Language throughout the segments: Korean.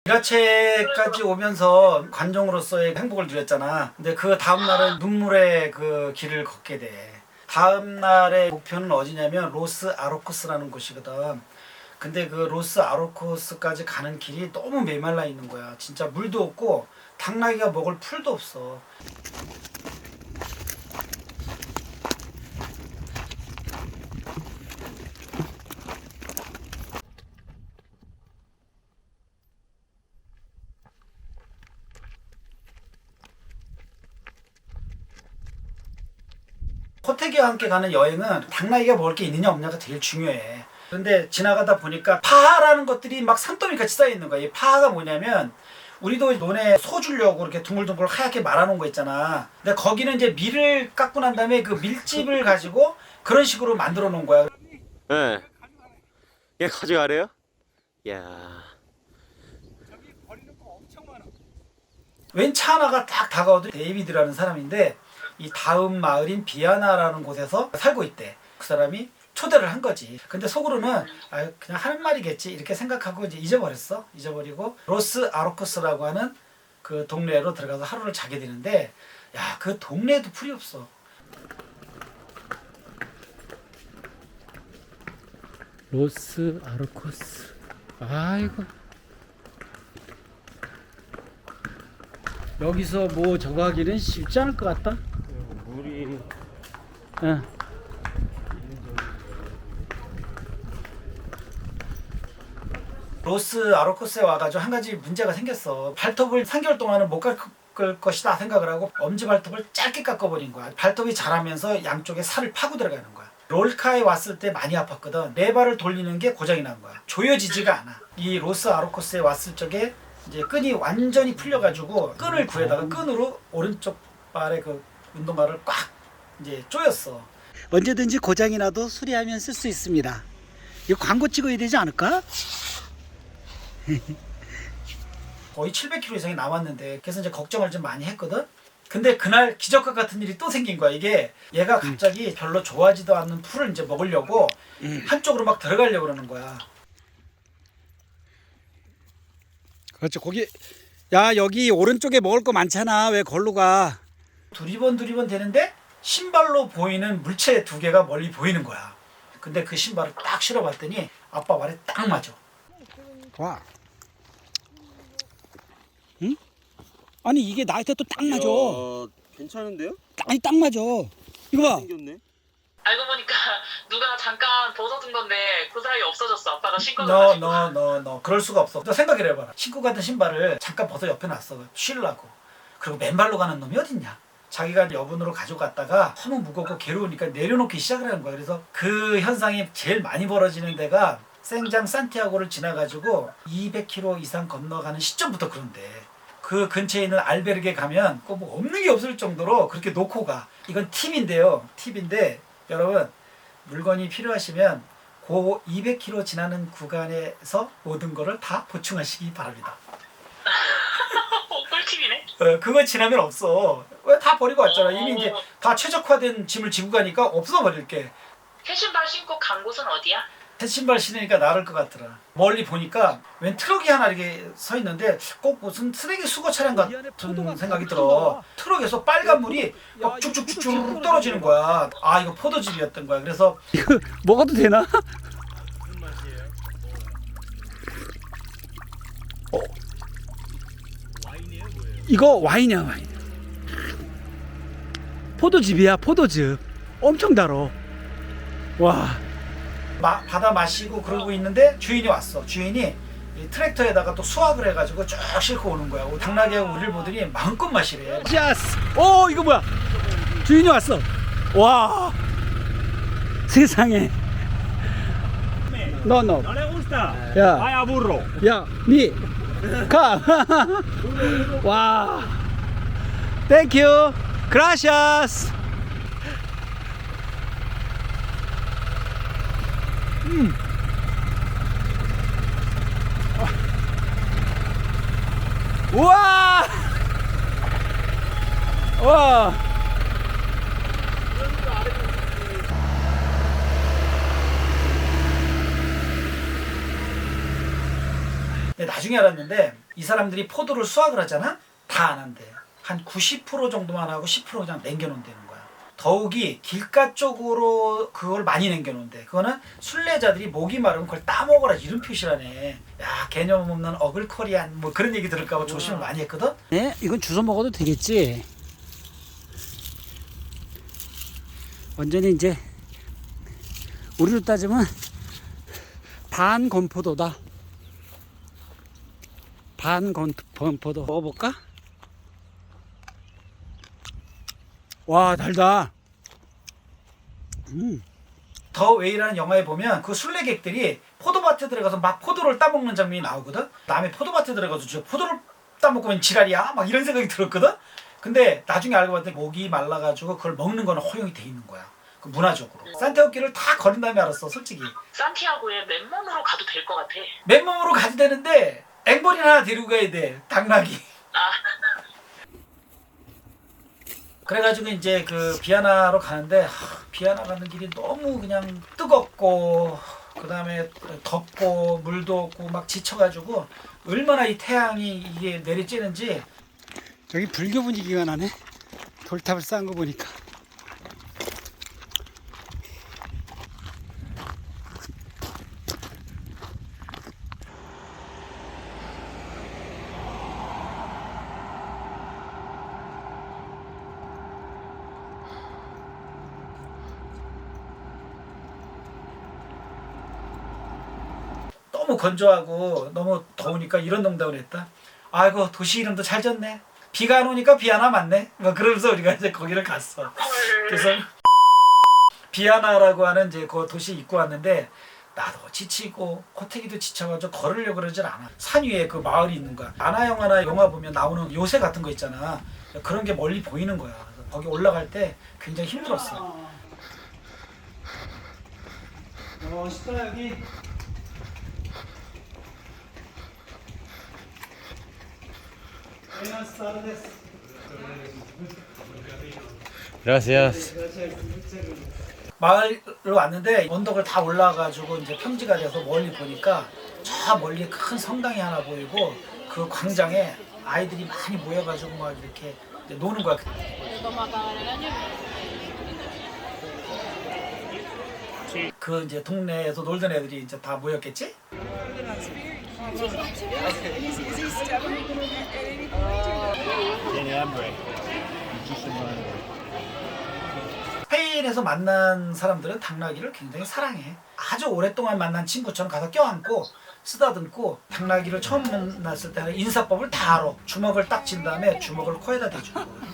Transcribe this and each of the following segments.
이라체까지 오면서 관종으로서의 행복을 누렸잖아. 근데 그 다음날은 눈물의 그 길을 걷게 돼. 다음날의 목표는 어디냐면 로스 아로코스라는 곳이거든. 근데 그 로스 아로코스까지 가는 길이 너무 메말라 있는 거야. 진짜 물도 없고 당나귀가 먹을 풀도 없어. 호태기와 함께 가는 여행은 당나귀가 먹을 게 있느냐 없느냐가 제일 중요해. 근데 지나가다 보니까 파하라는 것들이 막 산더미 같이 쌓여 있는 거야. 이 파하가 뭐냐면 우리도 논에 소 주려고 이렇게 둥글둥글 하얗게 말아놓은 거 있잖아. 근데 거기는 이제 밀을 깎고 난 다음에 그 밀집을 가지고 그런 식으로 만들어 놓은 거야. 네. 얘 가져가래요? 야. 웬 차 하나가 딱 다가오더니 데이비드라는 사람인데 이 다음 마을인 비아나라는 곳에서 살고 있대. 그 사람이 초대를 한 거지. 근데 속으로는 아 그냥 하는 말이겠지 이렇게 생각하고 이제 잊어버렸어. 잊어버리고 로스 아로코스라고 하는 그 동네로 들어가서 하루를 자게 되는데 야 그 동네에도 풀이 없어. 로스 아르코스. 아이고. 여기서 뭐 저거 하기는 쉽지 않을 것 같다. 물이 응. 로스 아로코스에 와가지고 한 가지 문제가 생겼어. 발톱을 3개월 동안은 못 깎을 것이다 생각을 하고 엄지발톱을 짧게 깎아버린 거야. 발톱이 자라면서 양쪽에 살을 파고 들어가는 거야. 롤카에 왔을 때 많이 아팠거든. 네 발을 돌리는 게 고장이 난 거야. 조여지지가 않아. 이 로스 아로코스에 왔을 적에 이제 끈이 완전히 풀려가지고 끈을 구해다가 끈으로 오른쪽 발의 그 운동화를 꽉 이제 조였어. 언제든지 고장이 나도 수리하면 쓸 수 있습니다. 이거 광고 찍어야 되지 않을까? 거의 700km 이상이 남았는데 그래서 이제 걱정을 좀 많이 했거든. 근데 그날 기적과 같은 일이 또 생긴 거야. 이게 얘가 갑자기 별로 좋아하지도 않는 풀을 이제 먹으려고 한쪽으로 막 들어가려고 그러는 거야. 그렇죠. 거기 야 여기 오른쪽에 먹을 거 많잖아. 왜 걸로 가? 두리번 되는데 신발로 보이는 물체 2개가 멀리 보이는 거야. 근데 그 신발을 딱 신어봤더니 아빠 말에 딱 맞아. 와. 응? 아니 이게 나한테 또 딱 맞아. 괜찮은데요? 아니 딱 맞아. 이거 봐. 생겼네. 알고 보니까 누가 잠깐 벗어둔 건데 그 사이에 없어졌어. 아빠가 신고 너 가지고. 그럴 수가 없어. 너 생각을 해봐라. 신고 가던 신발을 잠깐 벗어 옆에 놨어. 쉬려고. 그리고 맨발로 가는 놈이 어딨냐. 자기가 여분으로 가져갔다가 너무 무겁고 괴로우니까 내려놓기 시작을 하는 거야. 그래서 그 현상이 제일 많이 벌어지는 데가 생장 산티아고를 지나가지고 200km 이상 건너가는 시점부터 그런데 그 근처에 있는 알베르게 가면 뭐 없는 게 없을 정도로 그렇게 놓고 가. 이건 팁인데요. 팁인데 여러분 물건이 필요하시면 그 200km 지나는 구간에서 모든 거를 다 보충하시기 바랍니다. 꿀팁이네. 그거 지나면 없어. 왜 다 버리고 왔잖아. 이미 이제 다 최적화된 짐을 지고 가니까 없어 버릴 게. 새 신발 신고 간 곳은 어디야? 새 신발 신으니까 나을 것 같더라. 멀리 보니까 웬 트럭이 하나 이렇게 서 있는데 꼭 무슨 쓰레기 수거 차량 같은 생각이 들어. 트럭에서 빨간 물이 막 쭉쭉쭉쭉 떨어지는 거야. 아 이거 포도즙이었던 거야. 그래서 이거 먹어도 되나? 이거 와인이야 와인. 포도즙이야 포도즙. 엄청 달어. 와. 받아 마시고 그러고 있는데 주인이 왔어. 주인이 이 트랙터에다가 또 수확을 해가지고 쭉 싣고 오는 거야. 당나귀하고 우리를 보더니 마음껏 마시래. 야스. 오 이거 뭐야? 주인이 왔어. 와. 세상에. No. No le gusta. 야. Vaya burro. 야, 니 가. 와. 땡큐. 그라시아스. 우와. 와. 근데 나중에 알았는데 이 사람들이 포도를 수확을 하잖아. 다 안 한대. 한 90% 정도만 하고 10% 그냥 남겨놓는다는 거야. 더욱이 길가 쪽으로 그걸 많이 남겨놓는데 그거는 순례자들이 목이 마르면 그걸 따먹어라 이런 표시라네. 야, 개념 없는 어글코리안 뭐 그런 얘기 들을까봐 조심을 많이 했거든. 네, 이건 주워 먹어도 되겠지. 완전히 이제 우리로 따지면 반건포도다. 반건포도 먹어볼까? 와, 달다. 더 웨이라는 영화에 보면 그 순례객들이 포도밭에 들어가서 막 포도를 따먹는 장면이 나오거든. 남의 포도밭에 들어가서 저 포도를 따먹으면 지랄이야? 막 이런 생각이 들었거든. 근데 나중에 알고 봤더니 목이 말라가지고 그걸 먹는 거는 허용이 돼 있는 거야. 그 문화적으로. 산티아고 길을 다 걸은 다음에 알았어, 솔직히. 산티아고에 맨몸으로 가도 될 것 같아. 맨몸으로 가도 되는데 앵벌이 하나 데리고 가야 돼. 당나귀. 아, 그래가지고 이제 그 비아나로 가는데 비아나 가는 길이 너무 그냥 뜨겁고 그 다음에 덥고 물도 없고 막 지쳐가지고 얼마나 이 태양이 이게 내리쬐는지. 저기 불교 분위기가 나네. 돌탑을 쌓은 거 보니까. 너무 건조하고 너무 더우니까 이런 농담을 했다. 아이고 도시 이름도 잘 졌네. 비가 안 오니까 비아나 맞네. 뭐 그러면서 우리가 이제 거기를 갔어. 그래서 비아나라고 하는 이제 그 도시 입구 왔는데 나도 지치고 코태기도 지쳐가지고 걸으려고 그러질 않아. 산 위에 그 마을이 있는 거야. 만화 영화나 영화 보면 나오는 요새 같은 거 있잖아. 그런 게 멀리 보이는 거야. 그래서 거기 올라갈 때 굉장히 힘들었어. 멋있다 여기. Gracias. 마을로 왔는데 언덕을 다 올라가지고 이제 평지가 돼서 멀리 보니까 저 멀리 큰 성당이 하나 보이고 그 광장에 아이들이 많이 모여가지고 막 이렇게 이제 노는 거야. 그 이제 동네에서 놀던 애들이 이제 다 모였겠지? 스페인에서 만난 사람들은 당나귀를 굉장히 사랑해. 아주 오랫동안 만난 친구처럼 가서 껴안고 쓰다듬고 당나귀를 처음 만났을 때는 인사법을 다 알아. 주먹을 딱 쥔 다음에 주먹을 코에다 대주는 거야.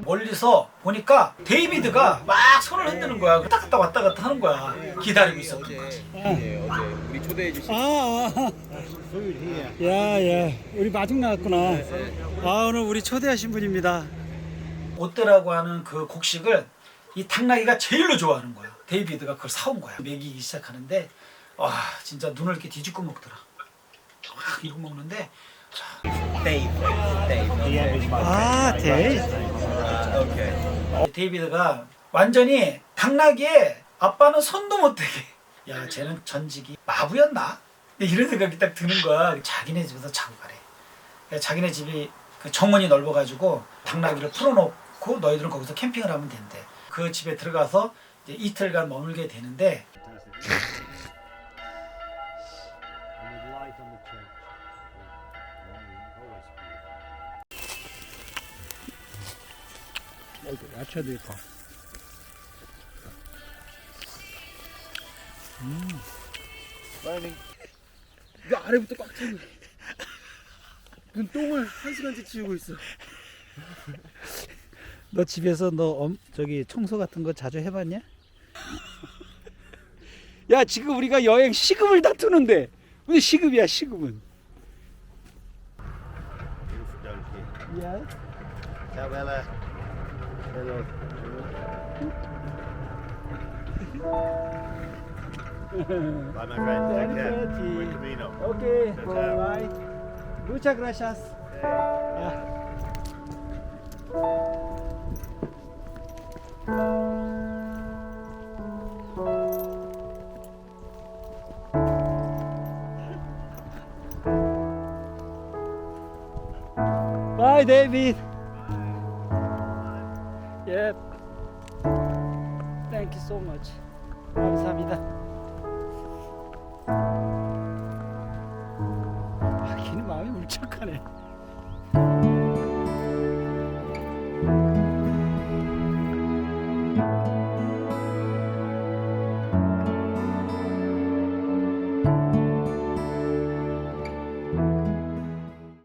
멀리서 보니까 데이비드가 막 손을 흔드는 거야. 왔다 갔다 왔다 갔다 하는 거야. 기다리고 있었던 거지. 어제 우리 초대해 주신 야, 우리 마중 나왔구나. 아, 오늘 우리 초대하신 분입니다. 오떼라고 하는 그 곡식을 이 당나귀가 제일로 좋아하는 거야. 데이비드가 그걸 사온 거야. 먹이기 시작하는데 와 진짜 눈을 이렇게 뒤집고 먹더라. 막 이러고 먹는데 아, 데이. 데이비드가 완전히 당나귀에 아빠는 손도 못 대게. 야 쟤는 전직이 마부였나? 이런 생각이 딱 드는 거야. 자기네 집에서 자고 가래. 자기네 집이 그 정원이 넓어가지고 당나귀를 풀어놓고 너희들은 거기서 캠핑을 하면 된대. 그 집에 들어가서 이제 이틀간 머물게 되는데 야채도 있고. 이거 아래부터 꽉 차는 눈똥을 1시간째 치우고 있어. 너 집에서 저기 청소 같은 거 자주 해봤냐? 야, 지금 우리가 여행 시급을 다투는데 왜 시급이야, 시급은? 야. Ciao Bella. Hello. Bye my friend. Take care. Buen camino. 오케이. Ciao, ciao. 바이. Muchas gracias. 야. David. 예. Thank you so much. 감사합니다. 아, 걔는 마음이 울적하네.